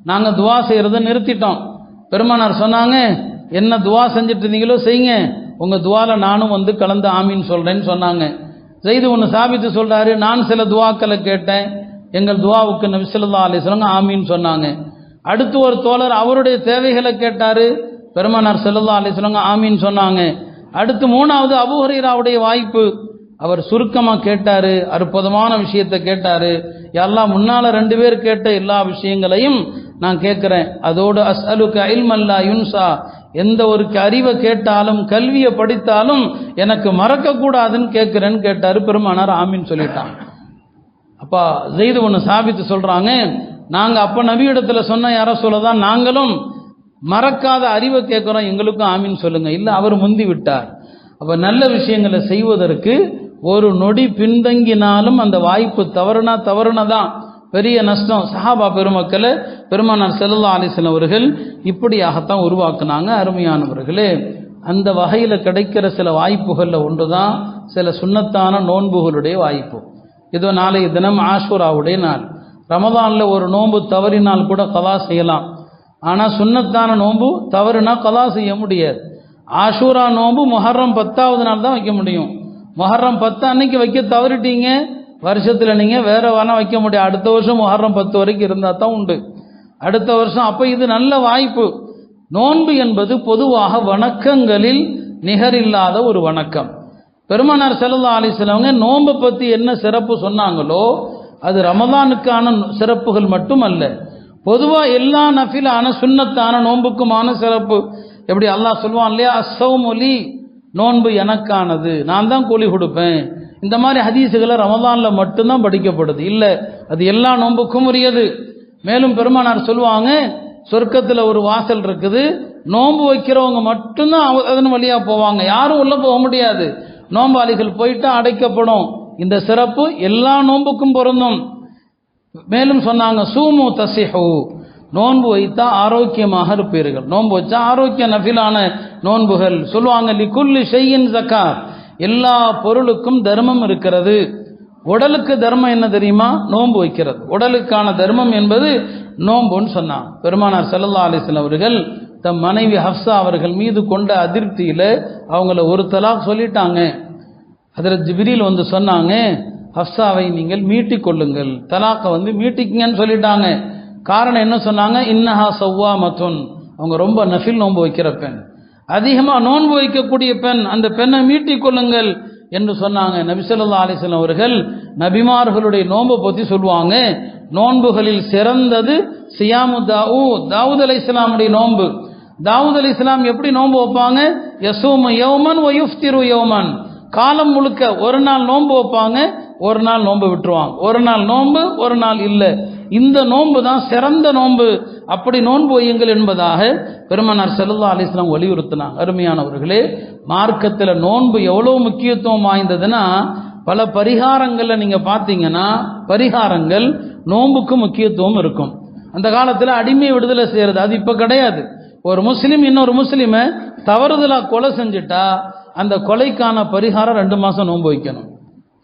நாங்கள் துவா செய்கிறத நிறுத்திட்டோம். பெருமானார் சொன்னாங்க, என்ன துவா செஞ்சுட்டு இருந்தீங்களோ செய்யுங்க, உங்கள் துவாவில் நானும் வந்து கலந்து ஆமீன் சொல்கிறேன்னு சொன்னாங்க. ஸெய்து இப்னு சாபித் சொல்கிறாரு, நான் சில துவாக்களை கேட்டேன், எங்கள் துவாவுக்கு நபி ஸல்லல்லாஹு அலைஹி வஸல்லம் ஆமீன் சொன்னாங்க. அடுத்து ஒரு தோழர் அவருடைய தேவைகளை கேட்டார், பெருமானார் ஸல்லல்லாஹு அலைஹி வஸல்லம் ஆமீன் சொன்னாங்க. அடுத்து 3வது அபூ ஹுரைராவுடைய வாய்ப்பு, அவர் சுருக்கமாக கேட்டார், அற்புதமான விஷயத்தை கேட்டார். யா அல்லாஹ், முன்னால் 2 பேர் கேட்ட எல்லா விஷயங்களையும் நான் கேட்குறேன். அதோடு அஸ்அலுக இல்மன் லா யுன்சா, எந்த ஒரு அறிவை கேட்டாலும் கல்வியை படித்தாலும் எனக்கு மறக்கக்கூடாதுன்னு கேட்குறேன்னு கேட்டார். பெருமானார் ஆமீன் சொல்லிட்டான். அப்போ ஸெய்து இப்னு சாபித் சொல்கிறாங்க, நாங்கள் அப்போ நபி இடத்துல சொன்ன யாரோ சொல்லதான் நாங்களும் மறக்காத அறிவை கேட்குறோம், எங்களுக்கும் ஆமீன் சொல்லுங்க. இல்லை, அவர் முந்தி விட்டார். அப்போ நல்ல விஷயங்களை செய்வதற்கு ஒரு நொடி பின்தங்கினாலும் அந்த வாய்ப்பு தவறுனதான் பெரிய நஷ்டம். சஹாபா பெருமக்களை பெருமானார் ஸல்லல்லாஹு அலைஹி வஸல்லம் அவர்கள் இப்படியாகத்தான் உருவாக்குனாங்க. அருமையானவர்களே, அந்த வகையில் கிடைக்கிற சில வாய்ப்புகளில் ஒன்று தான் சில சுன்னத்தான நோன்புகளுடைய வாய்ப்பு. இதோ நாளைய தினம் ஆஷூராவுடைய நாள். ரமதானில் ஒரு நோன்பு தவறினால் கூட கலா செய்யலாம். ஆனால் சுன்னத்தான நோன்பு தவறுனா கலா செய்ய முடியாது. ஆஷூரா நோன்பு முஹர்ரம் 10வது நாள் தான் வைக்க முடியும். முஹர்ரம் 10 அன்னைக்கு வைக்க தவறிட்டீங்க, வருஷத்தில் நீங்கள் வேற வேணால் வைக்க முடியாது. அடுத்த வருஷம் முஹர்ரம் 10 வரைக்கும் இருந்தால் தான் உண்டு, அடுத்த வருஷம். அப்போ இது நல்ல வாய்ப்பு. நோன்பு என்பது பொதுவாக வணக்கங்களில் நிகரில்லாத ஒரு வணக்கம். பெருமானார் ஸல்லல்லாஹு அலைஹி வஸல்லம் நோன்பை பற்றி என்ன சிறப்பு சொன்னாங்களோ அது ரமதானுக்கான சிறப்புகள் மட்டும் அல்ல, பொதுவாக எல்லா நஃபிலான சுன்னத்தான நோன்புக்குமான சிறப்பு. எப்படி அல்லாஹ் சொல்லுவான் இல்லையா, அஸ்ஸௌமு லீ, நோன்பு எனக்கானது, நான் தான் கூலி கொடுப்பேன். இந்த மாதிரி ஹதீஸுகளை ரமதானில் மட்டும்தான் படிக்கப்படுது. இல்லை, அது எல்லா நோன்புக்கும் உரியது. மேலும் பெருமானார் சொல்லுவாங்க, சொர்க்கத்தில் ஒரு வாசல் இருக்குது, நோன்பு வைக்கிறவங்க மட்டும்தான் அதன் வழியாக போவாங்க, யாரும் உள்ளே போக முடியாது. நோம்பாளிகள் போயிட்டா அடைக்கப்படும். இந்த சிறப்பு எல்லா நோன்புக்கும் பொருந்தும். மேலும் சொன்னாங்க, சூமு தசிஹு, நோன்பு வைத்தா ஆரோக்கியமாக இருப்பீர்கள். நோன்பு வச்சா ஆரோக்கிய நஃபிலான நோன்புகள். சொல்லுவாங்க, லிகுல்லி ஷையின் ஸகாத், எல்லா பொருளுக்கும் தர்மம் இருக்கிறது. உடலுக்கு தர்மம் என்ன தெரியுமா? நோன்பு வைக்கிறது. உடலுக்கான தர்மம் என்பது நோன்புன்னு சொன்னாங்க. பெருமானார் ஸல்லல்லாஹு அலைஹி வஸல்லம் அவர்கள் தம் மனைவி ஹஃப்ஸா அவர்கள் மீது கொண்ட அதிருப்தியில் அவங்கள ஒரு தலாக் சொல்லிட்டாங்க. ஹஜ்ரத் ஜிப்ரீல் வந்து சொன்னாங்க, ஹஃப்ஸாவை நீங்கள் மீட்டிக் கொள்ளுங்கள், தலாக்கை வந்து மீட்டிக்கங்கன்னு சொல்லிட்டாங்க. காரணம் என்ன சொன்னாங்க? இன்னஹா சவ்வாமத்துன், அவங்க ரொம்ப நஃபில் நோன்பு வைக்கிற பெண், அதிகமாக நோன்பு வைக்கக்கூடிய பெண், அந்த பெண்ணை மீட்டிக் கொள்ளுங்கள் என்று சொன்னாங்க. நபி ஸல்லல்லாஹு அலைஹி வஸல்லம் அவர்கள் நபிமார்களுடைய நோன்பை பற்றி சொல்லுவாங்க, நோன்புகளில் சிறந்தது சியாமு தாவூத், தாவூத் அலைஹிஸ்ஸலாமுடைய நோன்பு. தாவூத் அலைஹிஸ்ஸலாம் எப்படி நோன்பு வைப்பாங்க? யசூமு யௌமன் வ யுஃப்திரு யௌமன், காலம் முழுக்க ஒரு நாள் நோன்பு வைப்பாங்க, ஒரு நாள் நோன்பு விட்டுருவாங்க, ஒரு நாள் நோன்பு ஒரு நாள் இல்லை. இந்த நோன்பு தான் சிறந்த நோன்பு, அப்படி நோன்பு வையுங்கள் என்பதாக பெருமானார் ஸல்லல்லாஹு அலைஹி வஸல்லம் வலியுறுத்தினாங்க. அருமையானவர்களே, மார்க்கத்தில் நோன்பு எவ்வளோ முக்கியத்துவம் வாய்ந்ததுன்னா, பல பரிகாரங்களில் நீங்கள் பார்த்தீங்கன்னா பரிகாரங்கள் நோன்புக்கு முக்கியத்துவம் இருக்கும். அந்த காலத்தில் அடிமை விடுதலை செய்கிறது, அது இப்போ கிடையாது. ஒரு முஸ்லீம் இன்னொரு முஸ்லீமை தவறுதலாக கொலை செஞ்சுட்டா அந்த கொலைக்கான பரிகாரம் 2 மாதம் நோன்பு வைக்கணும்.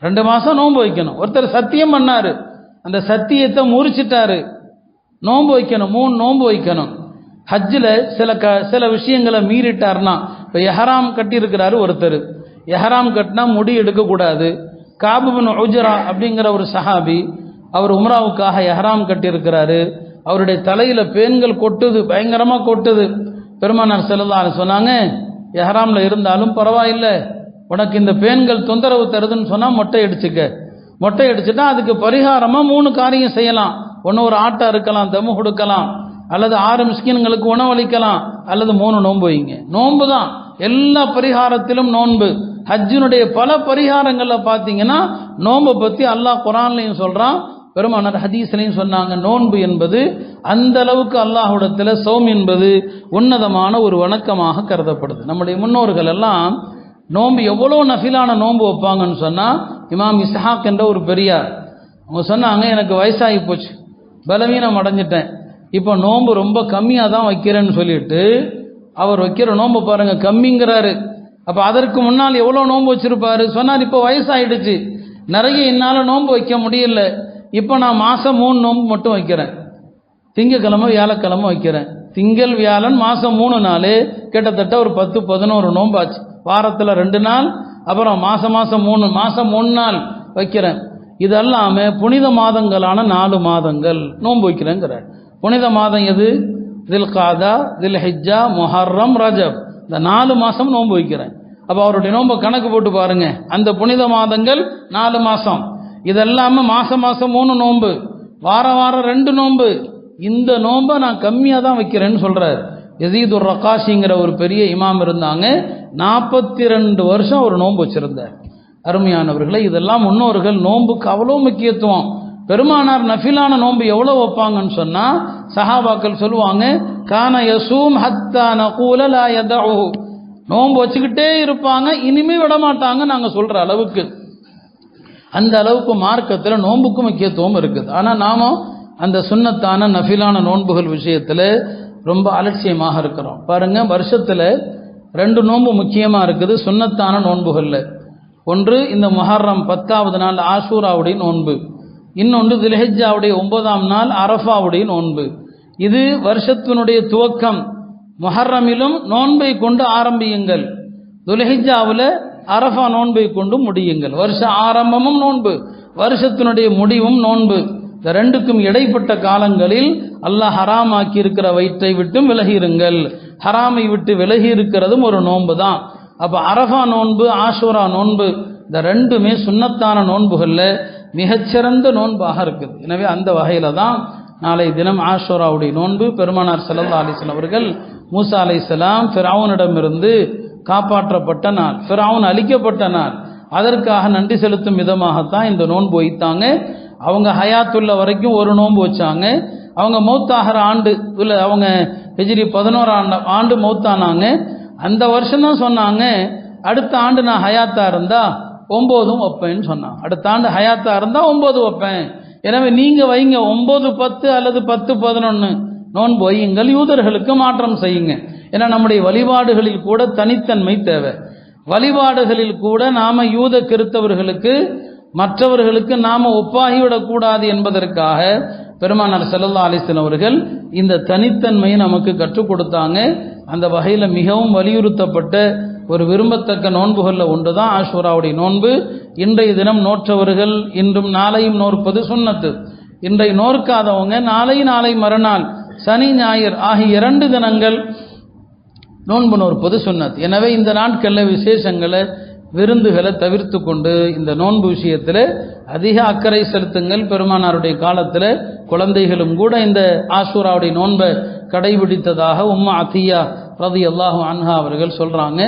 2 மாதம் நோன்பு வைக்கணும். ஒருத்தர் சத்தியம் பண்ணாரு, அந்த சத்தியத்தை முறிச்சிட்டாரு, நோன்பு வைக்கணும், 3 நோன்பு வைக்கணும். ஹஜ்ஜில் சில விஷயங்களை மீறிட்டார்னா, இப்போ எஹராம் கட்டியிருக்கிறாரு ஒருத்தர், எஹராம் கட்டினா முடி எடுக்கக்கூடாது. காப் இப்னு உஜ்ரா அப்படிங்கிற ஒரு சஹாபி, அவர் உம்ராவுக்காக எஹராம் கட்டியிருக்கிறாரு, அவருடைய தலையில் பேன்கள் கொட்டுது, பயங்கரமாக கொட்டுது. பெருமானார் ஸல்லல்லாஹு அலைஹி சொன்னாங்க, எஹராமில் இருந்தாலும் பரவாயில்லை, உனக்கு இந்த பேன்கள் தொந்தரவு தருதுன்னு சொன்னால் மொட்டை அடிச்சுக்க. மொட்டை அடிச்சுட்டா அதுக்கு பரிகாரமாக 3 காரியம் செய்யலாம். ஒன்று, ஒரு ஆட்டை அறுக்கலாம், தம்மு கொடுக்கலாம், அல்லது 6 மிஸ்கின்களுக்கு உணவளிக்கலாம், அல்லது 3 நோன்பு வைங்க. நோன்பு தான் எல்லா பரிகாரத்திலும் நோன்பு. ஹஜ்ஜினுடைய பல பரிகாரங்களில் பார்த்தீங்கன்னா நோன்பை பற்றி அல்லாஹ் குர்ஆன்லையும் சொல்கிறான், பெருமானார் ஹதீஸ்லையும் சொன்னாங்க. நோன்பு என்பது அந்த அளவுக்கு அல்லாஹ்விடத்தில் சௌம் என்பது உன்னதமான ஒரு வணக்கமாக கருதப்படுது. நம்முடைய முன்னோர்கள் எல்லாம் நோன்பு எவ்வளோ நஃபிலான நோன்பு வைப்பாங்கன்னு சொன்னால், இமாம் இஸ்ஹாக் என்ற ஒரு பெரியார். அவங்க சொன்னாங்க, எனக்கு வயசாகி போச்சு, பலவீனம் அடைஞ்சிட்டேன், இப்போ நோன்பு ரொம்ப கம்மியாக தான் வைக்கிறேன்னு சொல்லிட்டு அவர் வைக்கிற நோன்பு பாருங்க கம்மிங்கிறாரு. அப்போ அதற்கு முன்னால் எவ்வளோ நோன்பு வச்சிருப்பாரு சொன்னார். இப்போ வயசாயிடுச்சு, நிறைய என்னால் நோன்பு வைக்க முடியல, இப்போ நான் மாதம் 3 நோன்பு மட்டும் வைக்கிறேன், திங்கக்கிழமை வியாழக்கிழமை வைக்கிறேன். திங்கள் வியாழன் மாதம் 3 நாள், கிட்டத்தட்ட ஒரு 10-11 நோன்பு ஆச்சு. வாரத்தில் 2 நாள், அப்புறம் மாதம் 3, மாதம் 1 நாள் வைக்கிறேன். இதெல்லாமல் புனித மாதங்களான 4 மாதங்கள் நோன்பு வைக்கிறேங்கிறார். புனித மாதம் எது? தில்காதா, தில்ஹிஜ்ஜா, முஹர்ரம், ரஜப், இந்த 4 மாதம் நோன்பு வைக்கிறேன். அப்போ அவருடைய நோன்பை கணக்கு போட்டு பாருங்க. அந்த புனித மாதங்கள் 4 மாதம், இதெல்லாமல் மாதம் 3 நோன்பு, வாரம் 2 நோன்பு. இந்த நோன்பை நான் கம்மியாக தான் வைக்கிறேன்னு சொல்கிறார். யசீதுர் ரகாஷிங்கிற ஒரு பெரிய இமாம் இருந்தாங்க, 42 வருஷம் ஒரு நோன்பு வச்சுருந்தார். அருமையானவர்களை, இதெல்லாம் முன்னோர்கள் நோன்புக்கு அவ்வளோ முக்கியத்துவம். பெருமானார் நஃபிலான நோன்பு எவ்வளோ வைப்பாங்கன்னு சொன்னால் சஹாபாக்கள் சொல்லுவாங்க, கான யசூம் ஹத்தா நகூல லா யதஉ, நோன்பு வச்சுக்கிட்டே இருப்பாங்க, இனிமே விட மாட்டாங்க நாங்கள் சொல்கிற அளவுக்கு. அந்த அளவுக்கு மார்க்கத்தில் நோன்புக்கு முக்கியத்துவம் இருக்குது. ஆனால் நாம அந்த சுன்னத்தான நஃபிலான நோன்புகள் விஷயத்தில் ரொம்ப அலட்சியமாக இருக்கிறோம். பாருங்க, வருஷத்தில் 2 நோன்பு முக்கியமாக இருக்குது சுன்னத்தான நோன்புகளில். ஒன்று இந்த முஹர்ரம் 10வது நாள் ஆஷூராவுடைய நோன்பு, இன்னொன்று தில்ஹிஜ்ஜாவுடைய 9ஆம் நாள் அரஃபாவுடைய நோன்பு. இது வருஷத்தினுடைய துவக்கம். முஹர்ரமிலும் நோன்பை கொண்டு ஆரம்பியுங்கள், துல்ஹிஜ்ஜாவில் அரஃபா நோன்பை கொண்டு முடியுங்கள். வருஷ ஆரம்பமும் நோன்பு, வருஷத்தினுடைய முடிவும் நோன்பு. இந்த 2க்கும் இடைப்பட்ட காலங்களில் அல்லாஹ் ஹராமாக்கி இருக்கிற வயிற்றை விட்டும் விலகிருங்கள். ஹராமை விட்டு விலகி இருக்கிறதும் ஒரு நோன்பு தான். அப்போ அரஃபா நோன்பு, ஆஷூரா நோன்பு, இந்த 2மே சுன்னத்தான நோன்புகளில் மிகச்சிறந்த நோன்பாக இருக்குது. எனவே அந்த வகையில் தான் நாளை தினம் ஆஷூராவுடைய நோன்பு. பெருமானார் ஸல்லல்லாஹு அலைஹி வஸல்லம் அவர்கள் மூசா அலைஹிஸ்ஸலாம் ஃபிரௌனிடமிருந்து காப்பாற்றப்பட்ட நாள், ஃபிரௌன் அழிக்கப்பட்ட நாள், அதற்காக நன்றி செலுத்தும் விதமாகத்தான் இந்த நோன்பு வைத்தாங்க. அவங்க ஹயாத்துள்ள வரைக்கும் ஒரு நோன்பு வச்சாங்க. அவங்க மௌத்தாகிற ஆண்டு இல்லை, அவங்க ஹிஜ்ரி 11ஆம் ஆண்டு மௌத்தானாங்க. அந்த வருஷம்தான் சொன்னாங்க, அடுத்த ஆண்டு நான் ஹயாத்தா இருந்தா 9 வைப்பேன்னு சொன்னான். அடுத்த ஆண்டு ஹயாத்தா இருந்தா 9 வைப்பேன். எனவே நீங்க வைங்க 9, 10 அல்லது 10, 11 நோன்பு வையுங்கள், யூதர்களுக்கு மாற்றம் செய்யுங்க. ஏன்னா நம்முடைய வழிபாடுகளில் கூட தனித்தன்மை தேவை. வழிபாடுகளில் கூட நாம யூத கிறித்தவர்களுக்கு, மற்றவர்களுக்கு நாம ஒப்பாகிவிடக்கூடாது என்பதற்காக பெருமானார் ஸல்லல்லாஹு அலைஹி வஸல்லம் அவர்கள் இந்த தனித்தன்மையை நமக்கு கற்றுக் கொடுத்தாங்க. அந்த வகையில் மிகவும் வலியுறுத்தப்பட்ட ஒரு விரும்பத்தக்க நோன்புகளில் ஒன்று தான் ஆஷூராவுடைய நோன்பு. இன்றைய தினம் நோற்றவர்கள் இன்றும் நாளையும் நோற்பது சுன்னத்து. இன்றை நோற்காதவங்க நாளை மறுநாள் சனி ஞாயிறு ஆகிய 2 தினங்கள் நோன்பு நோற்பது சுன்னத். எனவே இந்த நாட்களில் விசேஷங்களை, விருந்துகளை தவிர்த்து கொண்டு இந்த நோன்பு விஷயத்தில் அதிக அக்கறை செலுத்துங்கள். பெருமானாருடைய காலத்தில் குழந்தைகளும் கூட இந்த ஆஷூராவுடைய நோன்பை கடைபிடித்ததாக உம்மா அத்தியா ரலியல்லாஹு அன்ஹா அவர்கள் சொல்கிறாங்க.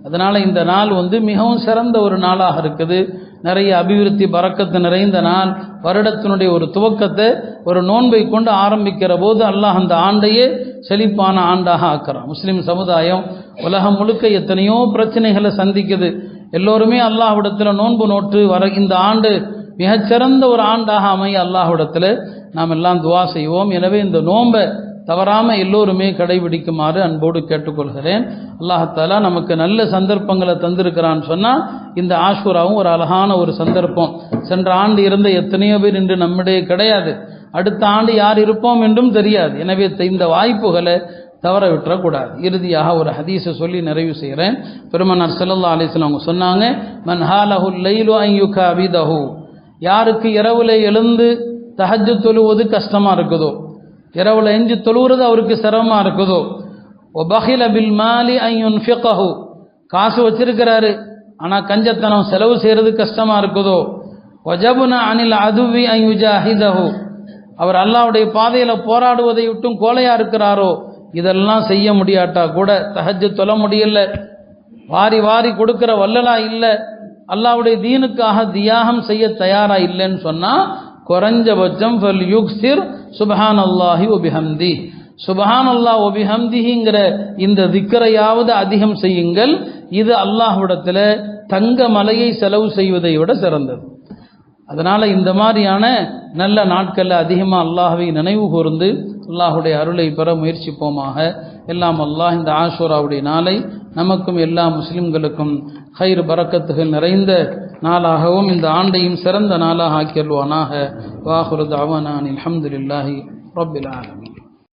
அதனால் இந்த நாள் மிகவும் சிறந்த ஒரு நாளாக இருக்குது. நிறைய அபிவிருத்தி பரக்கத்து நிறைந்த நாள். வருடத்தினுடைய ஒரு துவக்கத்தை ஒரு நோன்பை கொண்டு ஆரம்பிக்கிற போது அல்லாஹ் அந்த ஆண்டையே செழிப்பான ஆண்டாக ஆக்குறான். முஸ்லீம் சமுதாயம் உலகம் முழுக்க எத்தனையோ பிரச்சனைகளை சந்திக்குது. எல்லோருமே அல்லாஹ்விடத்தில் நோன்பு நோற்று வர இந்த ஆண்டு மிகச்சிறந்த ஒரு ஆண்டாக அமைய அல்லாஹ்விடத்தில் நாம் எல்லாம் துவா செய்வோம். எனவே இந்த நோன்பை தவறாமல் எல்லோருமே கடைபிடிக்குமாறு அன்போடு கேட்டுக்கொள்கிறேன். அல்லாஹாலா நமக்கு நல்ல சந்தர்ப்பங்களை தந்திருக்கிறான்னு சொன்னால் இந்த ஆஷூராவும் ஒரு அழகான ஒரு சந்தர்ப்பம். சென்ற ஆண்டு இருந்த எத்தனையோ பேர் இன்று நம்மிடையே கிடையாது. அடுத்த ஆண்டு யார் இருப்போம் என்றும் தெரியாது. எனவே இந்த வாய்ப்புகளை தவற விட்டுறக்கூடாது. இறுதியாக ஒரு ஹதீஸை சொல்லி நிறைவு செய்கிறேன். பெருமானார் ஸல்லல்லாஹு அலைஹி வஸல்லம் அவங்க சொன்னாங்க, மன் ஹாலஹுல் லைலு அன் யுகாபிதஹு, யாருக்கு இரவுல எழுந்து தஹஜ்ஜுத் தொழுவது கஷ்டமாக இருக்குதோ, இரவுல எஞ்சி தொழுகிறது அவருக்கு சிரமமாக இருக்குதோ, ஒபஹில பில் மாலி அன் யுன்ஃபிகஹு, காசு வச்சிருக்கிறாரு ஆனால் கஞ்சத்தனம் செலவு செய்கிறது கஷ்டமாக இருக்குதோ, வஜபுன அனில் அதுவி அன் யுஜாஹிதஹு, அவர் அல்லாஹ்வுடைய பாதையில் போராடுவதை விட்டும் கோலையாக இருக்கிறாரோ, இதெல்லாம் செய்ய முடியாட்டா கூட தஹஜ்ஜுத் தொழ முடியல, வாரி வாரி கொடுக்கிற வல்லலா இல்லை, அல்லாஹ்வுடைய தீனுக்காக தியாகம் செய்ய தயாரா இல்லைன்னு சொன்னால் குறைஞ்சபட்சம் ஃபல் யுக்ஸிர் சுப்ஹானல்லாஹி வபிஹம்தி, சுப்ஹானல்லாஹ் வபிஹம்திங்கிற இந்த திக்ரையாவது அதிகம் செய்யுங்கள். இது அல்லாஹ்விடத்தில் தங்க மலையை செலவு செய்வதை விட சிறந்தது. அதனால் இந்த மாதிரியான நல்ல நாட்களில் அதிகமாக அல்லாஹ்வை நினைவு கூர்ந்து அல்லாஹுடைய அருளை பெற முயற்சிப்போமாக. எல்லாம் அல்லாஹ் இந்த ஆஷூராவுடைய நாளை நமக்கும் எல்லா முஸ்லிம்களுக்கும் ஹைர் பரக்கத்துகள் நிறைந்த நாளாகவும் இந்த ஆண்டையும் சிறந்த நாளாக ஆக்கியல்வானாக. வாஹிரு தஅவானா அல்ஹம்துலில்லாஹி ரப்பில் ஆலமீன்.